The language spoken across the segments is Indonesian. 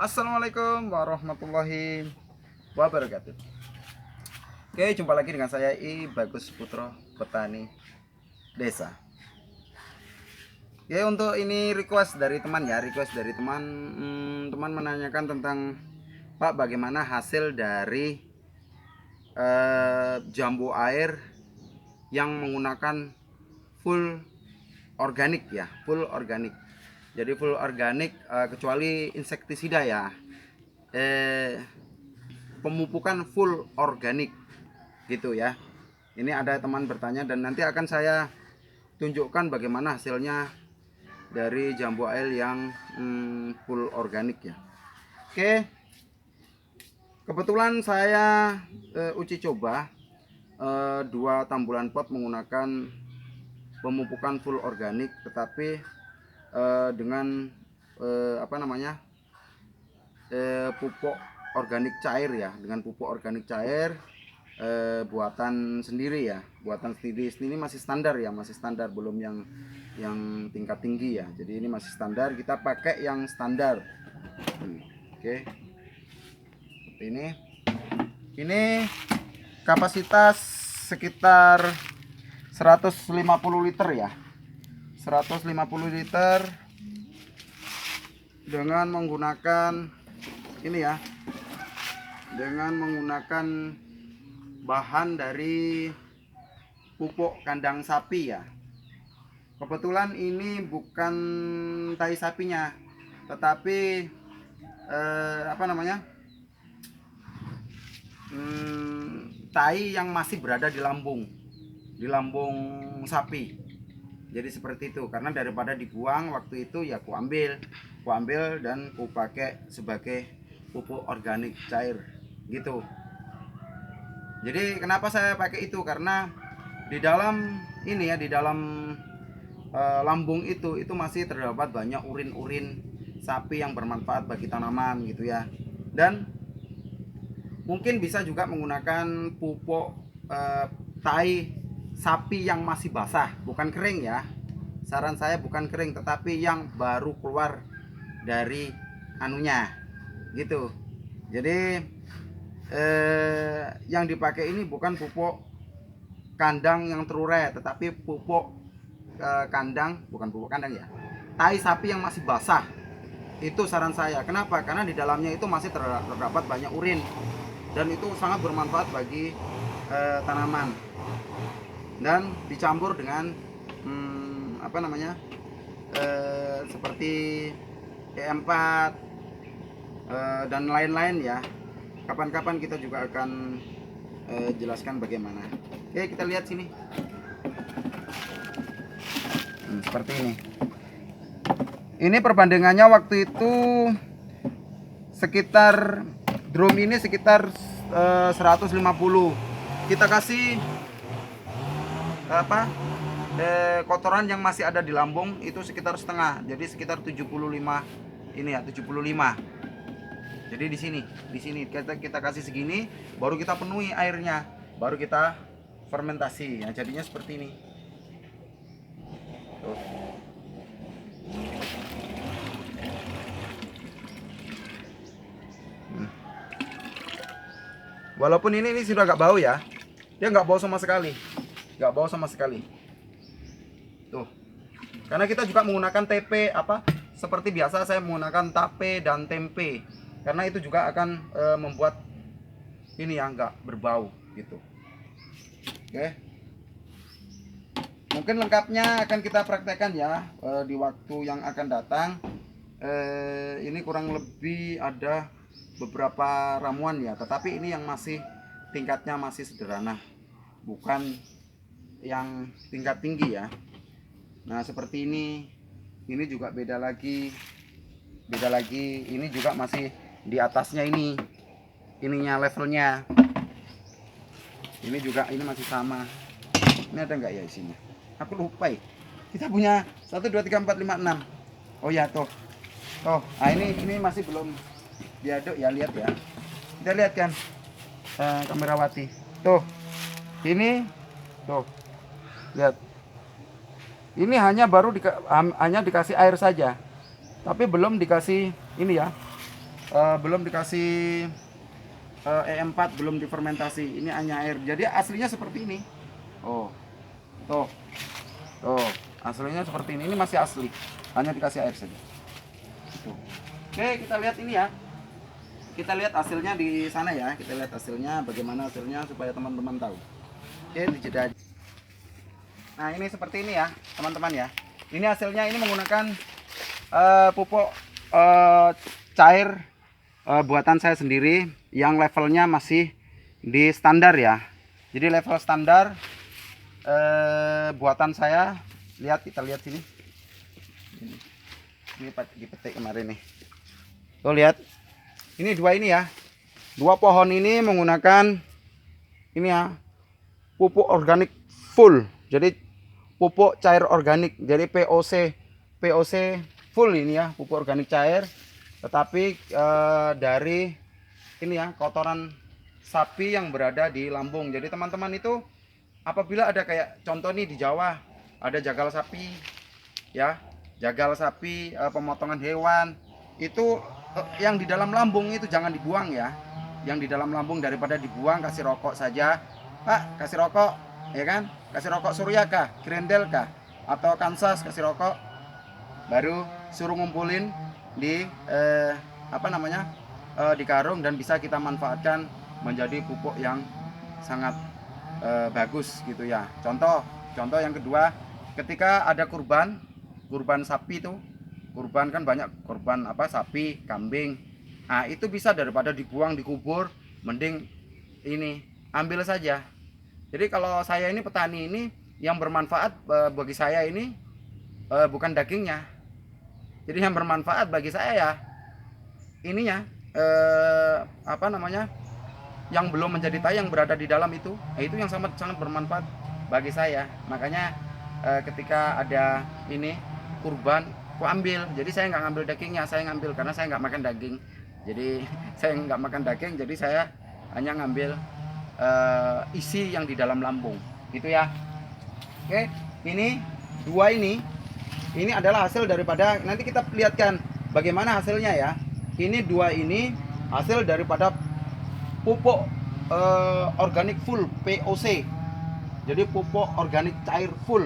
Assalamualaikum warahmatullahi wabarakatuh. Oke, jumpa lagi dengan saya Bagus Putro, petani desa. Ya, untuk ini request dari teman ya, teman menanyakan tentang Pak, bagaimana hasil dari jambu air yang menggunakan full organik ya, full organik. Jadi full organik, kecuali insektisida ya. Pemupukan full organik gitu ya. Ini ada teman bertanya dan nanti akan saya tunjukkan bagaimana hasilnya dari jambu air yang full organik ya. Oke, kebetulan saya uji coba 2 tambulan pot menggunakan pemupukan full organik, tetapi dengan pupuk organik cair ya, dengan pupuk organik cair buatan sendiri ya, buatan sendiri. Ini masih standar ya, masih standar, belum yang tingkat tinggi ya. Jadi ini masih standar, kita pakai yang standar. Oke, ini kapasitas sekitar 150 liter ya, 150 liter dengan menggunakan ini ya, dengan menggunakan bahan dari pupuk kandang sapi ya. Kebetulan ini bukan tai sapinya, tetapi tai yang masih berada di lambung sapi. Jadi seperti itu, karena daripada dibuang waktu itu ya ku ambil dan ku pakai sebagai pupuk organik cair gitu. Jadi kenapa saya pakai itu, karena di dalam ini ya, di dalam lambung itu masih terdapat banyak urin-urin sapi yang bermanfaat bagi tanaman gitu ya. Dan mungkin bisa juga menggunakan pupuk tai sapi yang masih basah, bukan kering ya. Saran saya bukan kering, tetapi yang baru keluar dari anunya gitu. Jadi yang dipakai ini bukan pupuk kandang yang terurai, tetapi pupuk kandang, bukan pupuk kandang ya, tai sapi yang masih basah. Itu saran saya. Kenapa? Karena di dalamnya itu masih terdapat banyak urin dan itu sangat bermanfaat bagi tanaman. Dan dicampur dengan seperti E4 dan lain-lain ya. Kapan-kapan kita juga akan jelaskan bagaimana. Oke, kita lihat sini. Seperti ini. Ini perbandingannya waktu itu sekitar drum ini sekitar 150. Kita kasih kotoran yang masih ada di lambung itu sekitar setengah, jadi sekitar 75 ini ya, 75. Jadi di sini kita kasih segini, baru kita penuhi airnya, baru kita fermentasi ya, jadinya seperti ini. Tuh. Walaupun ini sudah nggak bau ya, dia nggak bau sama sekali, tuh. Karena kita juga menggunakan TP seperti biasa saya menggunakan tape dan tempe, karena itu juga akan membuat ini ya nggak berbau gitu. Oke, mungkin lengkapnya akan kita praktekkan ya di waktu yang akan datang. Ini kurang lebih ada beberapa ramuan ya, tetapi ini yang masih tingkatnya masih sederhana, bukan yang tingkat tinggi ya. Nah seperti ini juga beda lagi, ini juga masih di atasnya, ininya levelnya, ini juga, ini masih sama. Ini ada nggak ya isinya, aku lupa ya. Kita punya 1 2 3 4 5 6. Oh ya, tuh. Nah ini masih belum diaduk ya, lihat ya. Kita lihat kan kamerawati. Tuh. Ini tuh. Lihat. Ini hanya hanya dikasih air saja. Tapi belum dikasih ini ya. belum dikasih E4, belum difermentasi. Ini hanya air. Jadi aslinya seperti ini. Oh, tuh, tuh, aslinya seperti ini. Ini masih asli, hanya dikasih air saja. Tuh. Oke, kita lihat ini ya. Kita lihat hasilnya di sana ya. Kita lihat hasilnya, bagaimana hasilnya supaya teman-teman tahu. Oke, dijeda aja. Nah, ini seperti ini ya, teman-teman ya. Ini hasilnya, ini menggunakan pupuk cair buatan saya sendiri yang levelnya masih di standar ya. Jadi level standar buatan saya. Lihat, kita lihat sini. Ini dipetik kemarin nih. Tuh lihat. Ini dua ini ya. Dua pohon ini menggunakan ini ya, pupuk organik full. Jadi pupuk cair organik. Jadi POC full ini ya, pupuk organik cair. Tetapi dari ini ya, kotoran sapi yang berada di lambung. Jadi teman-teman itu apabila ada kayak contoh nih di Jawa ada jagal sapi ya, jagal sapi, pemotongan hewan itu yang di dalam lambung itu jangan dibuang ya. Yang di dalam lambung daripada dibuang, kasih rokok saja. Pak, kasih rokok ya kan, kasih rokok Surya kah, Grendel kah, atau Kansas, kasih rokok, baru suruh ngumpulin di di karung dan bisa kita manfaatkan menjadi pupuk yang sangat bagus gitu ya. Contoh yang kedua, ketika ada kurban sapi itu, kurban kan banyak, kurban sapi, kambing. Nah, itu bisa daripada dibuang, dikubur, mending ini ambil saja. Jadi kalau saya ini petani ini, yang bermanfaat bagi saya ini bukan dagingnya. Jadi yang bermanfaat bagi saya ya ininya, yang belum menjadi tai yang berada di dalam itu. Itu yang sangat bermanfaat bagi saya. Makanya ketika ada ini kurban, aku ambil. Jadi saya nggak ngambil dagingnya, saya ngambil karena saya nggak makan daging. Jadi saya nggak makan daging, jadi saya hanya ngambil isi yang di dalam lambung gitu ya. Oke, ini dua ini adalah hasil daripada, nanti kita lihatkan bagaimana hasilnya ya. Ini dua ini hasil daripada pupuk organik full POC. Jadi pupuk organik cair full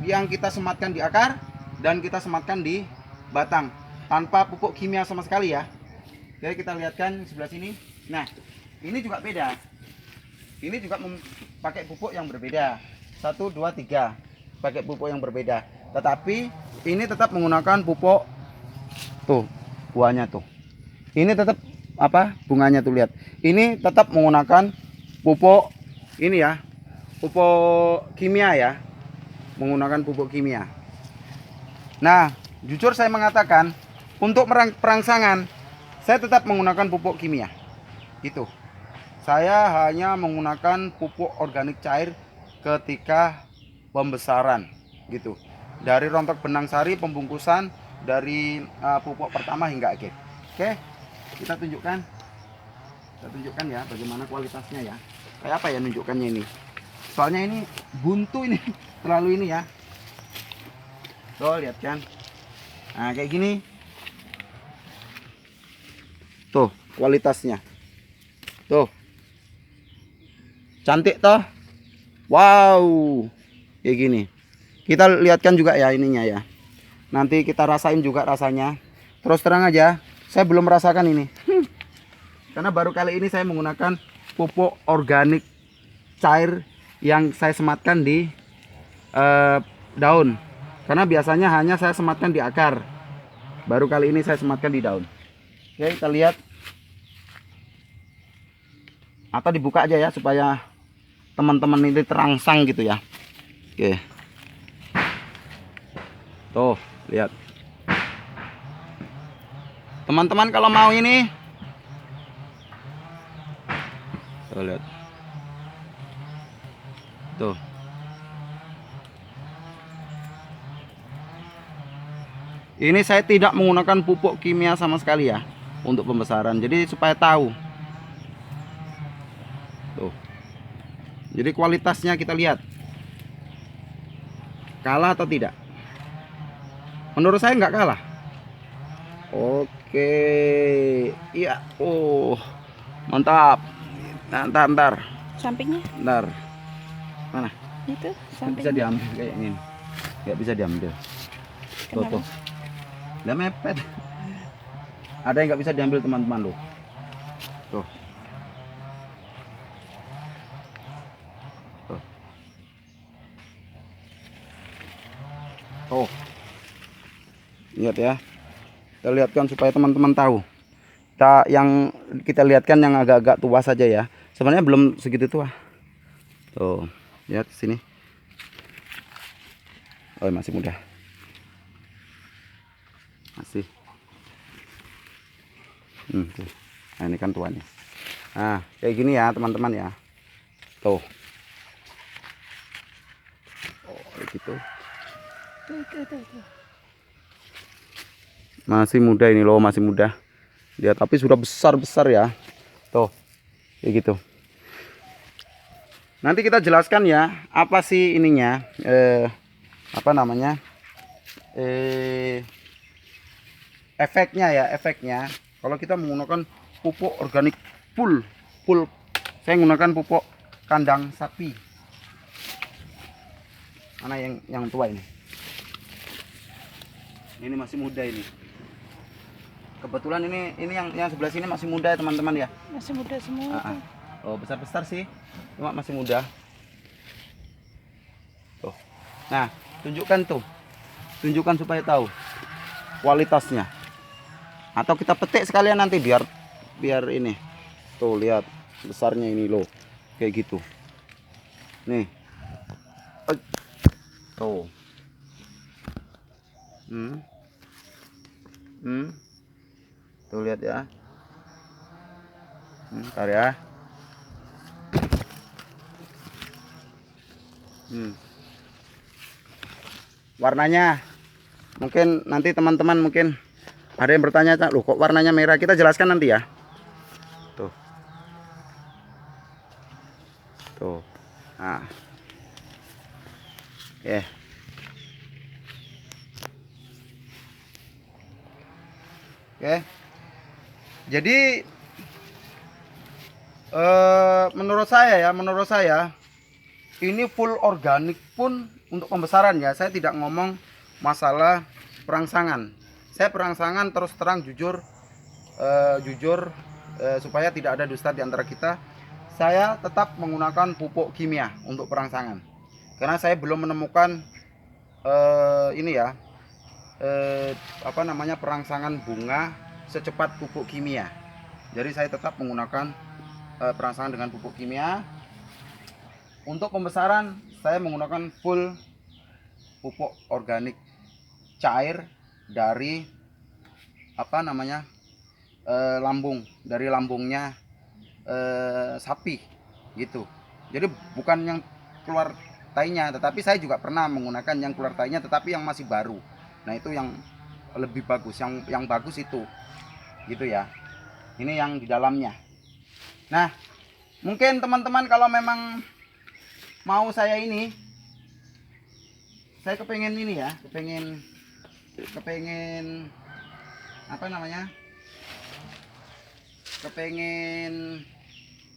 yang kita sematkan di akar dan kita sematkan di batang tanpa pupuk kimia sama sekali ya. Jadi kita lihatkan sebelah sini. Nah, ini juga beda. Ini juga pakai pupuk yang berbeda. 1, 2, 3 pakai pupuk yang berbeda. Tetapi ini tetap menggunakan pupuk, tuh buahnya tuh. Ini tetap bunganya tuh, lihat. Ini tetap menggunakan pupuk ini ya, pupuk kimia ya, menggunakan pupuk kimia. Nah, jujur saya mengatakan untuk perangsangan saya tetap menggunakan pupuk kimia. Itu. Saya hanya menggunakan pupuk organik cair ketika pembesaran gitu. Dari rontok benang sari, pembungkusan dari pupuk pertama hingga akhir. Oke, kita tunjukkan. Kita tunjukkan ya bagaimana kualitasnya ya. Kayak apa ya nunjukkannya ini? Soalnya ini buntu ini, terlalu ini ya. Tuh, lihat kan. Nah, kayak gini. Tuh, kualitasnya. Tuh. Cantik toh? Wow. Kayak gini. Kita lihatkan juga ya ininya ya. Nanti kita rasain juga rasanya. Terus terang aja, saya belum merasakan ini. Karena baru kali ini saya menggunakan pupuk organik cair yang saya sematkan di daun. Karena biasanya hanya saya sematkan di akar. Baru kali ini saya sematkan di daun. Oke, kita lihat. Atau dibuka aja ya supaya teman-teman ini terangsang gitu ya. Oke. Tuh, lihat. Teman-teman kalau mau ini, tuh lihat. Tuh. Ini saya tidak menggunakan pupuk kimia sama sekali ya untuk pembesaran. Jadi supaya tahu. Tuh. Jadi kualitasnya kita lihat. Kalah atau tidak? Menurut saya nggak kalah. Oke. Oke, iya. Oh, mantap. Ntar. Sampingnya. Ntar. Mana? Itu Nggak sampingnya. bisa diambil kayak ini. Nggak bisa diambil. Tuh, Kenapa? tuh. Udah mepet. Ada yang nggak bisa diambil teman-teman loh. Tuh. Tuh. Tuh. Lihat ya. Kita lihatkan supaya teman-teman tahu. Yang kita lihatkan yang agak-agak tua saja ya. Sebenarnya belum segitu tua. Tuh, lihat sini. Oh, masih muda. Masih. Tuh. Nah, ini kan tuanya. Nah, kayak gini ya, teman-teman ya. Tuh. Oh, kayak gitu. Tuh. Masih muda ini loh, masih muda. Lihat, tapi sudah besar-besar ya. Tuh. Kayak gitu. Nanti kita jelaskan ya, apa sih ininya? Apa namanya? Efeknya ya, efeknya. Kalau kita menggunakan pupuk organik full. Saya menggunakan pupuk kandang sapi. Mana yang tua ini? Ini masih muda ini. Kebetulan ini yang sebelah sini masih muda ya teman-teman ya. Masih muda semua. Oh, besar-besar sih. Cuma masih muda. Tuh. Nah, tunjukkan tuh. Tunjukkan supaya tahu kualitasnya. Atau kita petik sekalian nanti biar ini. Tuh, lihat besarnya ini loh. Kayak gitu. Nih. Tuh. Tuh lihat ya. Ntar ya. Warnanya mungkin nanti teman-teman mungkin ada yang bertanya, loh kok warnanya merah? Kita jelaskan nanti ya. Tuh. Tuh. Nah. Oke. Jadi menurut saya ini full organik pun untuk pembesaran ya. Saya tidak ngomong masalah perangsangan. Saya perangsangan terus terang jujur supaya tidak ada dusta di antara kita. Saya tetap menggunakan pupuk kimia untuk perangsangan. Karena saya belum menemukan ini ya. Apa namanya, perangsangan bunga secepat pupuk kimia. Jadi saya tetap menggunakan perangsangan dengan pupuk kimia. Untuk pembesaran saya menggunakan full pupuk organik cair dari apa namanya, dari lambungnya sapi gitu. Jadi bukan yang keluar tainya, tetapi saya juga pernah menggunakan yang keluar tainya tetapi yang masih baru. Nah, itu yang lebih bagus, yang bagus itu gitu ya. Ini yang di dalamnya. Nah, mungkin teman-teman kalau memang mau saya kepengen ini ya, kepengen apa namanya, kepengen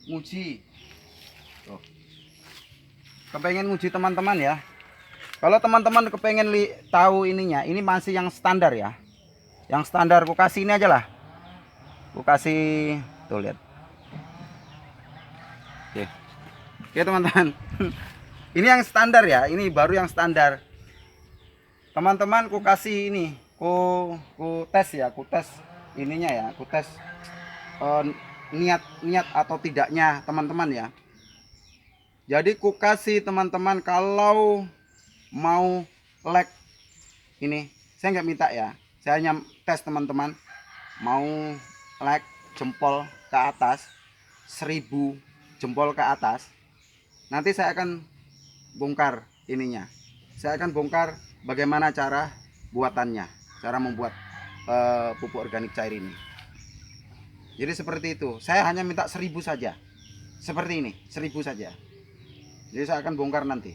nguji. Kepengen nguji teman-teman ya. Kalau teman-teman kepengen tahu ininya, ini masih yang standar ya. Yang standar, aku kasih ini aja lah. Aku kasih, tuh lihat. Oke teman-teman. Ini yang standar ya, ini baru yang standar. Teman-teman, aku kasih ini, ku tes ya, ku tes ininya ya, ku tes niat atau tidaknya teman-teman ya. Jadi ku kasih teman-teman kalau mau like ini, saya nggak minta ya, saya hanya tes teman-teman mau like jempol ke atas 1000 jempol ke atas, nanti saya akan bongkar ininya, saya akan bongkar bagaimana cara buatannya, cara membuat pupuk organik cair ini. Jadi seperti itu, saya hanya minta 1000 saja, seperti ini, 1000 saja. Jadi saya akan bongkar nanti.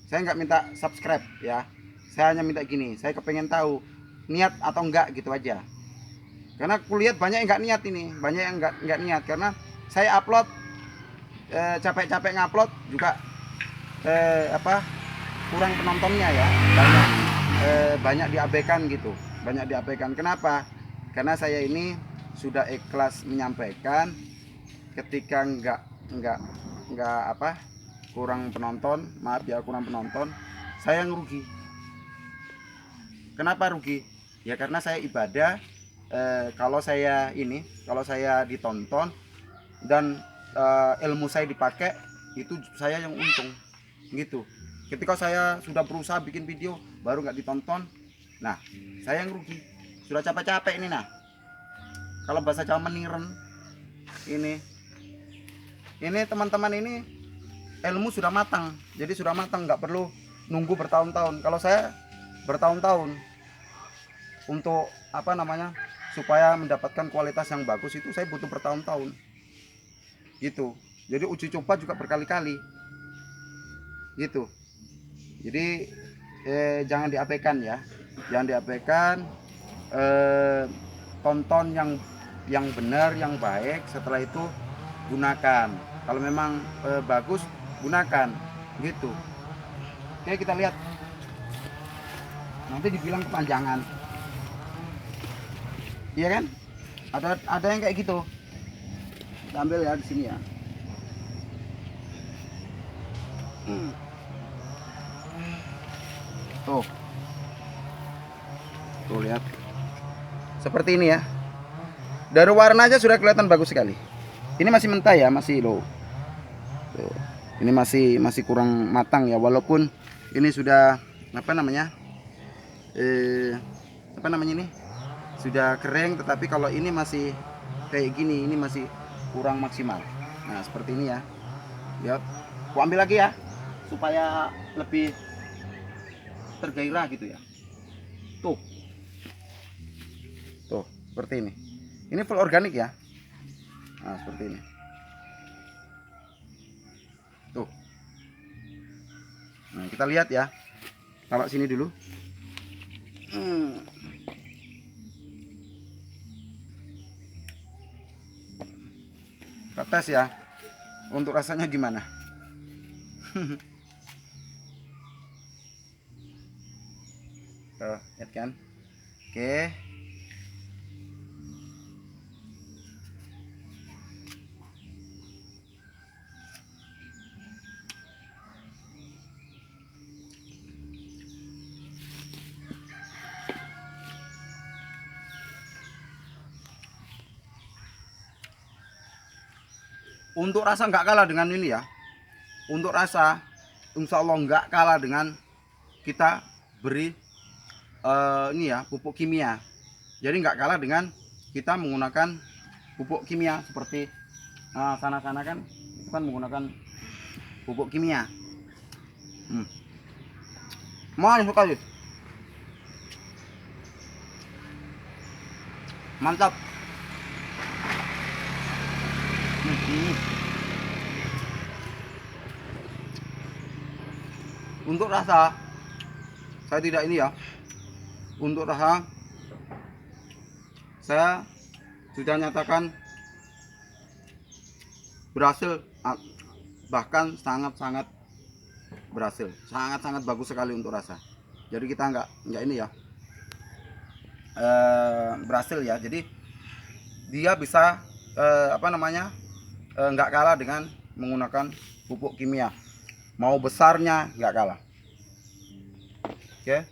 Saya nggak minta subscribe ya, saya hanya minta gini, saya kepengen tahu niat atau enggak gitu aja. Karena kulihat banyak yang enggak niat ini, banyak yang enggak niat karena saya upload capek-capek ngupload juga kurang penontonnya ya, banyak diabaikan gitu, banyak diabaikan. Kenapa? Karena saya ini sudah ikhlas menyampaikan ketika enggak kurang penonton, maaf ya kurang penonton, saya ngerugi. Kenapa rugi? Ya karena saya ibadah, kalau saya ditonton dan ilmu saya dipakai, itu saya yang untung gitu. Ketika saya sudah berusaha bikin video baru nggak ditonton, nah saya yang rugi. Sudah capek-capek ini, nah kalau bahasa Jawa meniren ini teman-teman ini ilmu sudah matang, jadi sudah matang, nggak perlu nunggu bertahun-tahun. Kalau saya bertahun-tahun untuk supaya mendapatkan kualitas yang bagus itu saya butuh bertahun-tahun gitu. Jadi uji coba juga berkali-kali gitu. Jadi jangan diabaikan ya, jangan diabaikan. Tonton yang benar, yang baik, setelah itu gunakan. Kalau memang bagus, gunakan gitu. Oke, kita lihat, nanti dibilang kepanjangan, iya kan? Ada yang kayak gitu. Kita ambil ya di sini ya. Tuh lihat, seperti ini ya. Dari warna aja sudah kelihatan bagus sekali. Ini masih mentah ya, masih low. Tuh. Ini masih kurang matang ya, walaupun ini sudah ini sudah kering, tetapi kalau ini masih kayak gini, ini masih kurang maksimal. Nah seperti ini ya. Lihat, aku ambil lagi ya supaya lebih tergairah gitu ya. Tuh seperti ini. Ini full organik ya. Nah seperti ini. Tuh. Nah kita lihat ya. Taruh sini dulu. Kita tes ya. Untuk rasanya gimana? Tuh, lihat kan? Oke. Untuk rasa nggak kalah dengan ini ya. Untuk rasa, insya Allah nggak kalah dengan kita beri ini ya, pupuk kimia. Jadi nggak kalah dengan kita menggunakan pupuk kimia seperti sana-sana kan, itu kan menggunakan pupuk kimia. Manis sekali, mantap. Untuk rasa saya tidak ini ya. Untuk rasa saya sudah nyatakan berhasil, bahkan sangat-sangat berhasil, sangat-sangat bagus sekali untuk rasa. Jadi kita nggak ini ya, berhasil ya. Jadi dia bisa nggak kalah dengan menggunakan pupuk kimia. Mau besarnya nggak kalah. Oke,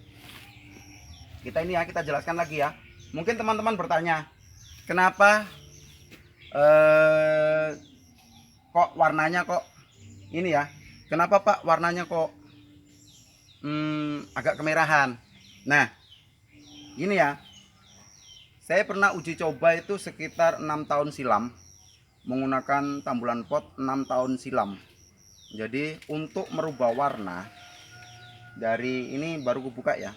kita ini ya, kita jelaskan lagi ya. Mungkin teman-teman bertanya, kenapa kok warnanya kok ini ya, kenapa Pak warnanya kok agak kemerahan. Nah ini ya, saya pernah uji coba itu sekitar 6 tahun silam menggunakan tambulan pot 6 tahun silam. Jadi untuk merubah warna dari ini, baru kubuka ya,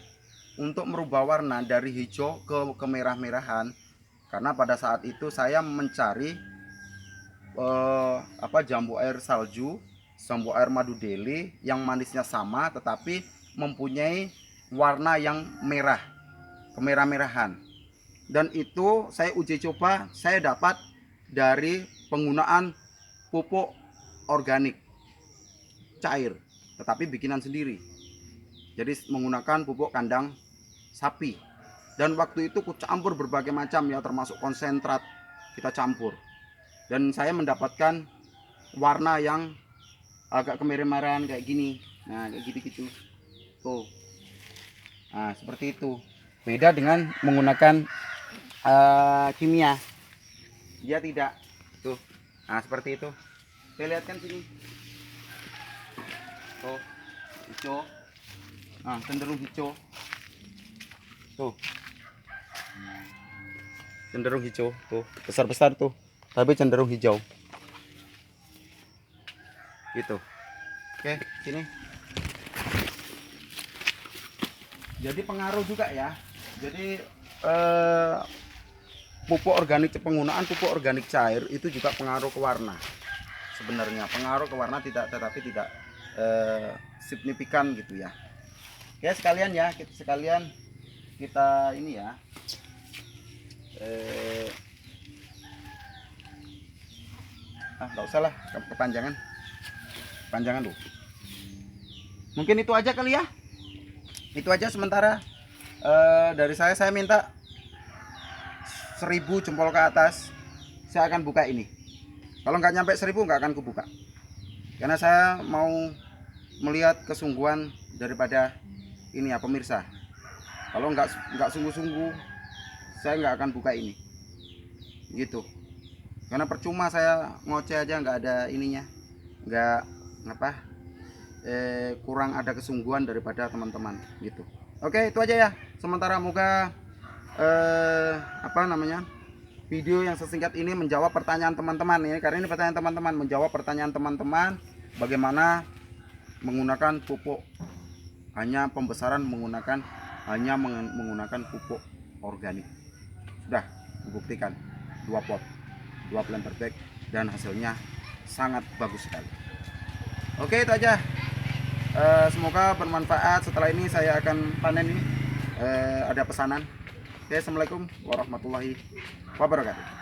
untuk merubah warna dari hijau ke kemerah-merahan, karena pada saat itu saya mencari jambu air salju, jambu air madu deli yang manisnya sama tetapi mempunyai warna yang merah, kemerah-merahan. Dan itu saya uji coba, saya dapat dari penggunaan pupuk organik cair, tetapi bikinan sendiri. Jadi menggunakan pupuk kandang sapi. Dan waktu itu ku campur berbagai macam ya, termasuk konsentrat kita campur. Dan saya mendapatkan warna yang agak kemerah-merahan kayak gini. Nah, kayak gitu-gitu. Tuh. Nah, seperti itu. Beda dengan menggunakan kimia. Dia tidak. Tuh. Nah, seperti itu. Saya lihatkan sini. Tuh. Hijau. Nah, cenderung hijau. Tuh. Cenderung hijau. Tuh, besar-besar tuh. Tapi cenderung hijau. Gitu. Oke, sini. Jadi pengaruh juga ya. Jadi pupuk organik, penggunaan pupuk organik cair itu juga pengaruh ke warna. Sebenarnya pengaruh ke warna tetapi tidak signifikan gitu ya. Oke, sekalian ya, kita ini ya. Nggak usah lah, kepanjangan. Panjangan tuh. Mungkin itu aja kali ya. Itu aja sementara dari saya minta 1000 jempol ke atas. Saya akan buka ini. Kalau nggak nyampe 1000 nggak akan kubuka. Karena saya mau melihat kesungguhan daripada ini ya pemirsa. Kalau nggak sungguh-sungguh, saya nggak akan buka ini. Gitu. Karena percuma saya ngoceh aja nggak ada ininya, nggak kurang ada kesungguhan daripada teman-teman gitu. Oke, itu aja ya sementara. Moga video yang sesingkat ini menjawab pertanyaan teman-teman ini, karena ini pertanyaan teman-teman, menjawab pertanyaan teman-teman bagaimana menggunakan pupuk, hanya pembesaran menggunakan pupuk organik. Sudah membuktikan 2 pot 2 planter bag dan hasilnya sangat bagus sekali. Oke, itu aja. Semoga bermanfaat. Setelah ini saya akan panen ini. Ada pesanan. Oke, assalamualaikum warahmatullahi wabarakatuh.